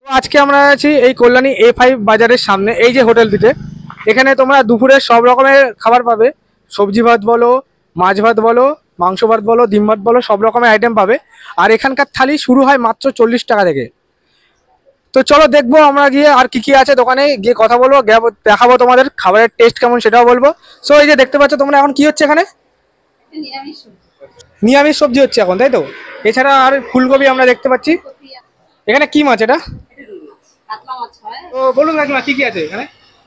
আজকে আমরা আছি এই কল্যাণী A5 বাজারের সামনে, এই যে হোটেলটিতে। এখানে তোমরা দুপুরে সব রকমের খাবার পাবে, সবজি ভাত বলো, মাছ ভাত বলো, মাংস ভাত বলো, ডিম ভাত বলো, সব রকমের আইটেম পাবে। আর এখানকার থালি শুরু হয় মাত্র 40 টাকা থেকে। তো চলো দেখবো আমরা গিয়ে আর কি কি আছে দোকানে, গিয়ে কথা বলবো, দেখাবো তোমাদের খাবারের টেস্ট কেমন সেটাও বলবো। সো এই যে দেখতে পাচ্ছ তোমরা, এখন কি হচ্ছে এখানে? নিরামিষ সবজি হচ্ছে এখন, তাই তো? এছাড়া আর ফুলকপি আমরা দেখতে পাচ্ছি। এখানে কি মাছ এটা? তো বলুন কাকিমা, কি কি আছে এখানে?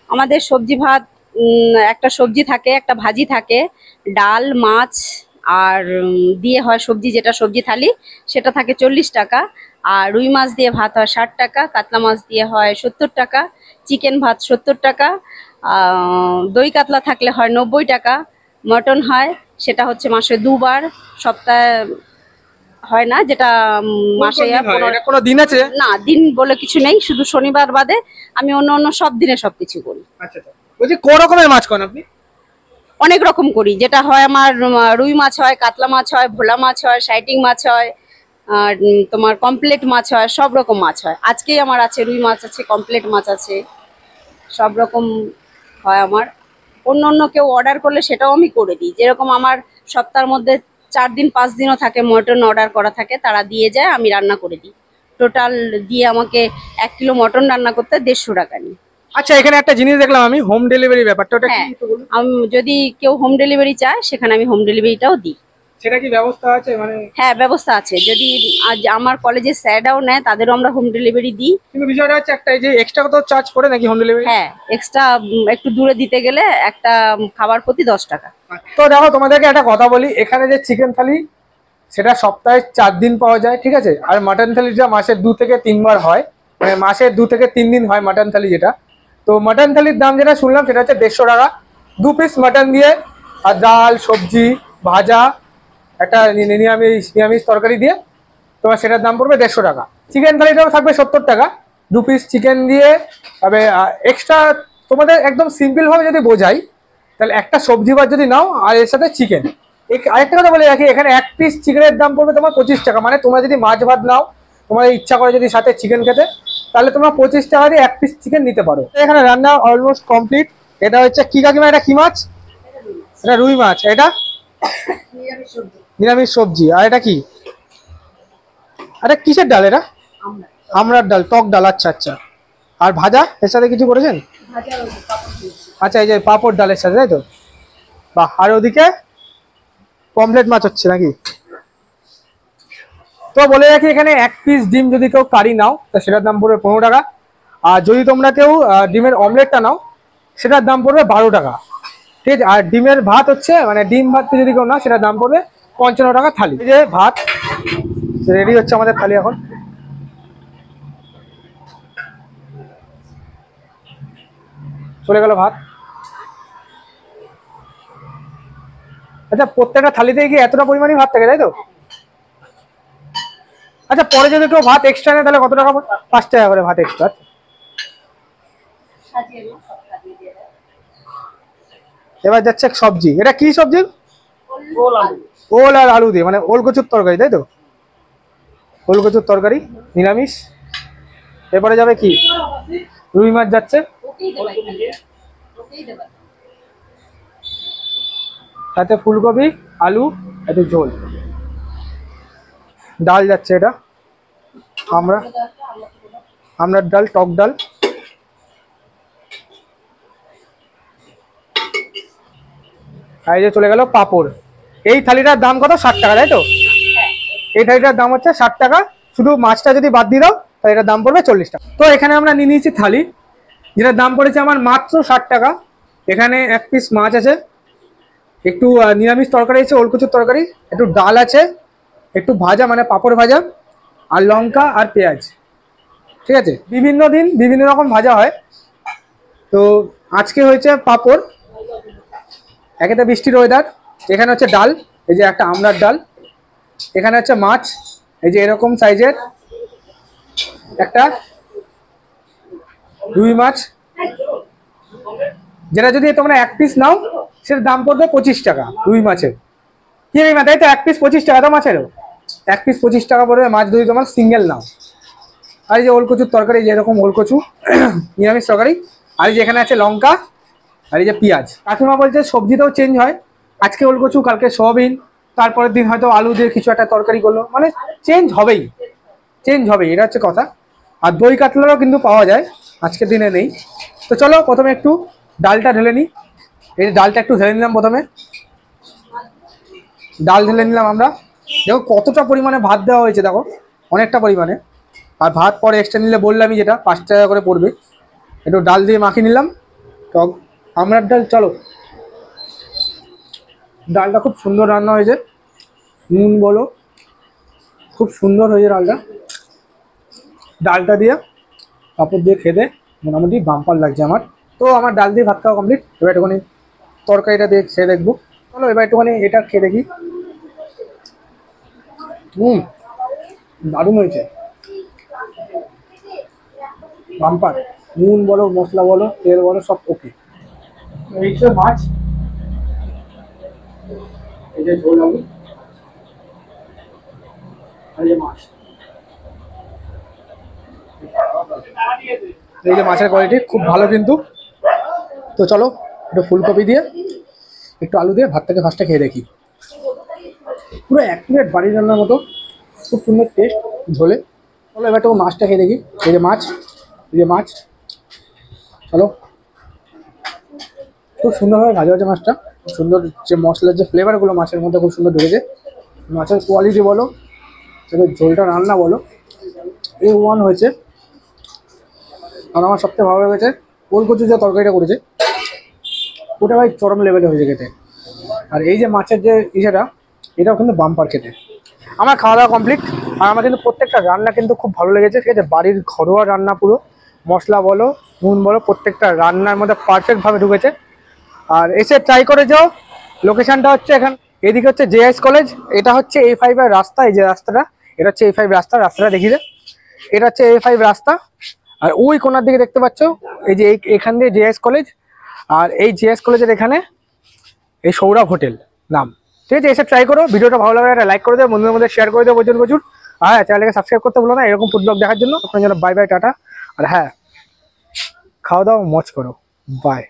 আমাদের সবজি ভাত, একটা সবজি থাকে, একটা ভাজি থাকে, ডাল, মাছ আর দিয়ে হয় সবজি, যেটা সবজি থালি সেটা থাকে 40 টাকা। আর রুই মাছ দিয়ে ভাত হয় 60 টাকা, কাতলা মাছ দিয়ে হয় 70 টাকা, চিকেন ভাত 70 টাকা, দই কাতলা থাকলে হয় 90 টাকা, মটন হয় সেটা হচ্ছে মাসে দুবার, সপ্তাহে হয় না, যেটা মাসে কোনো দিন আছে? না, দিন বলে কিছু নেই, শুধু শনিবার বাদে আমি অন্য অন্য সব দিনে সবকিছু করি। আচ্ছা, বলছি কোন রকমের মাছ খান আপনি? অনেক রকম করি, যেটা হয় আমার রুই মাছ হয়, কাতলা মাছ হয়, ভোলা মাছ হয়, সাইটিং মাছ হয়, আর তোমার কমপ্লেট মাছ হয়, সব রকম মাছ হয়। আজকেই আমার আছে রুই মাছ আছে, কমপ্লেট মাছ আছে, সব রকম হয় আমার। অন্য অন্য কেউ অর্ডার করলে সেটাও আমি করে দিই। যেরকম আমার সপ্তাহের মধ্যে 4 দিন 5 দিনও থাকে মটন অর্ডার করা থাকে, তারা দিয়ে যায়, আমি রান্না করে দিই। টোটাল দিয়ে আমাকে 1 কিলো মটন রান্না করতে 150 টাকা নিই। আচ্ছা, এখানে একটা জিনিস দেখলাম আমি, হোম ডেলিভারি ব্যাপারটা, ওটা কি হ্যাঁ, একটু বলুন? আমি যদি কেউ হোম ডেলিভারি চায় সেখানে আমি হোম ডেলিভারিটাও দিই। সেটা কি ব্যবস্থা আছে মানে? হ্যাঁ, ব্যবস্থা আছে। যদি আজ আমার কলেজের স্যাররাও নেয়, তাদেরও আমরা হোম ডেলিভারি দিই। কিন্তু বিষয়টা হচ্ছে একটা, এই যে এক্সট্রা কত চার্জ পড়ে নাকি হোম ডেলিভারি? হ্যাঁ, এক্সট্রা একটু দূরে দিতে গেলে একটা খাবার প্রতি 10 টাকা। তো দেখো তোমাদেরকে একটা কথা বলি, এখানে যে চিকেন থালি সেটা সপ্তাহে 4 দিন পাওয়া যায়, ঠিক আছে? আর মাটন থালিটা মাসে 2 থেকে 3 বার হয়, মানে মাসে 2 থেকে 3 দিন হয় মাটন থালি যেটা। তো মাটন থালির দাম যেটা শুনলাম সেটা হচ্ছে 150 টাকা, 2 পিস মাটন দিয়ে, আর ডাল, সবজি, ভাজা, একটা নিরামিষ তরকারি দিয়ে তোমার সেটার দাম পড়বে 150 টাকা। চিকেন থালিটাও থাকবে 70 টাকা, 2 পিস চিকেন দিয়ে। তবে এক্সট্রা তোমাদের একদম সিম্পল ভাবে যদি বোঝাই, তাহলে একটা সবজি ভাত যদি নাও আর এর সাথে চিকেন। আরেকটা কথা বলে রাখি, এখানে 1 পিস চিকেনের দাম পড়বে তোমার 25 টাকা। মানে তোমরা যদি মাছ ভাত নাও, তোমার ইচ্ছা করে যদি সাথে চিকেন খেতে, তাহলে তোমরা 25 টাকা দিয়ে 1 পিস চিকেন নিতে পারো। এখানে রান্না অলমোস্ট কমপ্লিট। এটা হচ্ছে কি কাকিমা, এটা কি মাছ? এটা রুই মাছ। এটা নিরামিষ সবজি। আর এটা কি? আরে কিসের ডাল এটা? আমড়ার ডাল, টক ডাল। আচ্ছা আচ্ছা। আর ভাজা এর সাথে কিছু করেছেন? আচ্ছা, এই যে পাঁপড় ডালের সাথে, তাই তো? বাহ। আর ওদিকে পমফ্রেট মাছ হচ্ছে নাকি? তো বলে রাখি, এখানে 1 পিস ডিম যদি কেউ কারি নাও, তো সেটার দাম পড়বে 15 টাকা। আর যদি তোমরা কেউ ডিমের অমলেটটা নাও, সেটার দাম পড়বে 12 টাকা, ঠিক আছে? আর ডিমের ভাত হচ্ছে, মানে ডিম ভাত যদি কেউ নাও, সেটার দাম পড়বে 55 টাকা থালি। এই যে ভাত রেডি হচ্ছে আমাদের থালি এখন। চলে গেল ভাত। আচ্ছা, প্রত্যেকটা থালিতে কি এতটা পরিমাণই ভাত থাকে, তাই তো? আচ্ছা, পরে যদি কেউ ভাত এক্সট্রা নেয় তাহলে কত টাকা? 5 টাকা করে ভাত এক্সট্রা। এবার যাচ্ছে সবজি। এটা কি সবজি? ওল আর আলু দিয়ে, মানে ওল কচুর তরকারি, তাই তো? ওল কচুর তরকারি নিরামিষ। এরপরে যাবে কি? রুই মাছ যাচ্ছে, সাথে ফুলকপি, আলু, একটু ঝোল। ডাল যাচ্ছে, এটা আমড়ার ডাল, টক ডাল। আর এই যে চলে গেল পাঁপড়। এই থালিটার দাম কত? 60 টাকা, তাই তো? এই থালিটার দাম হচ্ছে 60 টাকা। শুধু মাছটা যদি বাদ দিয়ে দাও, তাহলে এটার দাম পড়বে 40 টাকা। তো এখানে আমরা নিয়ে নিয়েছি থালি, যেটার দাম পড়েছে আমার মাত্র 60 টাকা। এখানে 1 পিস মাছ আছে, একটু নিরামিষ তরকারি আছে, ওলকচুর তরকারি, একটু ডাল আছে, একটু ভাজা মানে পাঁপড় ভাজা, আর লঙ্কা আর পেঁয়াজ, ঠিক আছে? বিভিন্ন দিন বিভিন্ন রকম ভাজা হয়। তো আজকে হয়েছে পাঁপড়। একেতে বৃষ্টির ওয়েদার। এখানে হচ্ছে ডাল, এই যে একটা আমড়ার ডাল। এখানে হচ্ছে মাছ, এই যে এরকম সাইজের একটা রুই মাছ, যেটা যদি তোমরা 1 পিস নাও, সেটার দাম পড়বে 25 টাকা রুই মাছের। কি রুই মাছ, তাই তো? 1 পিস 25 টাকা তো মাছেরও। 1 পিস 25 টাকা পড়বে মাছ যদি তোমরা সিঙ্গেল নাও। আর এই যে ওলকচুর তরকারি, যেরকম ওলকচু নিরামিষ তরকারি, আর এই যে এখানে আছে লঙ্কা, আর এই যে পেঁয়াজ। কাকিমা বলছে সবজিটাও চেঞ্জ হয়, আজকে ওলকচু কালকে সোয়াবিন, তারপরের দিন হয়তো আলু দিয়ে কিছু একটা তরকারি করলো, মানে চেঞ্জ হবেই, এটা হচ্ছে কথা। আর দই কাতলারও কিন্তু পাওয়া যায়, আজকের দিনে নেই। তো চলো প্রথমে একটু ডালটা ঢেলে নিই। এই ডালটা একটু ঢেলে নিলাম, প্রথমে ডাল ঢেলে নিলাম আমরা। দেখো কতটা পরিমাণে ভাত দেওয়া হয়েছে, দেখো অনেকটা পরিমাণে। আর ভাত পরে এক্সট্রা নিলে বললামই, যেটা 5 টাকা করে পড়বে। একটু ডাল দিয়ে মাখিয়ে নিলাম টক আমড়ার ডাল। চলো, ডালটা খুব সুন্দর রান্না হয়েছে, নুন বলো খুব সুন্দর হয়েছে ডালটা। ডালটা দিয়ে পাপড় দিয়ে খেতে মোটামুটি বাম্পার লাগছে আমার। তো আমার ডাল দিয়ে ভাত খাওয়া কমপ্লিট। এবার একটুখানি তরকারিটা দিয়ে খেয়ে দেখবো। চলো এবার একটুখানি এটা খেয়ে দেখি। দারুণ হয়েছে, বাম্পার। নুন বলো, মশলা বলো, তেল বলো, সব ওকে। এই যে মাছ, এই যে ঝোল আলু, আর এই যে মাছ, এই যে মাছের কোয়ালিটি খুব ভালো কিন্তু। তো চলো একটু ফুলকপি দিয়ে একটু আলু দিয়ে ভাতটাকে ফার্স্টে খেয়ে দেখি। পুরো 1 প্লেট বাড়ি রান্নার মতো, খুব সুন্দর টেস্ট ঝোলে। চলো এবার একটু মাছটা খেয়ে দেখি। এই যে মাছ, এই যে মাছ, চলো। খুব সুন্দরভাবে ভাজা হয়েছে মাছটা, খুব সুন্দর। যে মশলার যে ফ্লেভারগুলো মাছের মধ্যে খুব সুন্দর ঢুকেছে। মাছের কোয়ালিটি বলো, তবে ঝোলটা রান্না বলো, A1 হয়েছে। আর আমার সবথেকে ভালো লেগেছে ওলকচু যে তরকারিটা করেছে, ওটা ভাই চরম লেভেলে হয়েছে খেতে। আর এই যে মাছের যে ইসেটা, এটাও কিন্তু বাম্পার খেতে। আমার খাওয়া দাওয়া কমপ্লিট। আর আমার কিন্তু প্রত্যেকটা রান্না কিন্তু খুব ভালো লেগেছে, ঠিক আছে। বাড়ির ঘরোয়া রান্না, পুরো মশলা বলো, নুন বলো, প্রত্যেকটা রান্নার মধ্যে পারফেক্টভাবে ঢুকেছে। আর এসে ট্রাই করে যাও। লোকেশানটা হচ্ছে এখান, এদিকে হচ্ছে JS কলেজ, এটা হচ্ছে A5 এর রাস্তা। এই যে রাস্তাটা, এটা হচ্ছে A5 রাস্তাটা দেখিয়ে দে। এটা হচ্ছে A5 রাস্তা। আর ওই কোনার দিকে দেখতে পাচ্ছ, এই যে এখান দিয়ে JS কলেজ। আর এই JS কলেজের এখানে এই সৌরভ হোটেল নাম, ঠিক আছে। এসে ট্রাই করো। ভিডিওটা ভালো লাগে একটা লাইক করে দেবো, বন্ধুদের মধ্যে শেয়ার করে দেবো প্রচুর। আর হ্যাঁ, চ্যানেলকে সাবস্ক্রাইব করতে ভুলো না এরকম ফুড ব্লগ দেখার জন্য। আপনার জন্য বাই বাই, টাটা। আর হ্যাঁ, খাওয়া দাওয়া মজ করো, বাই।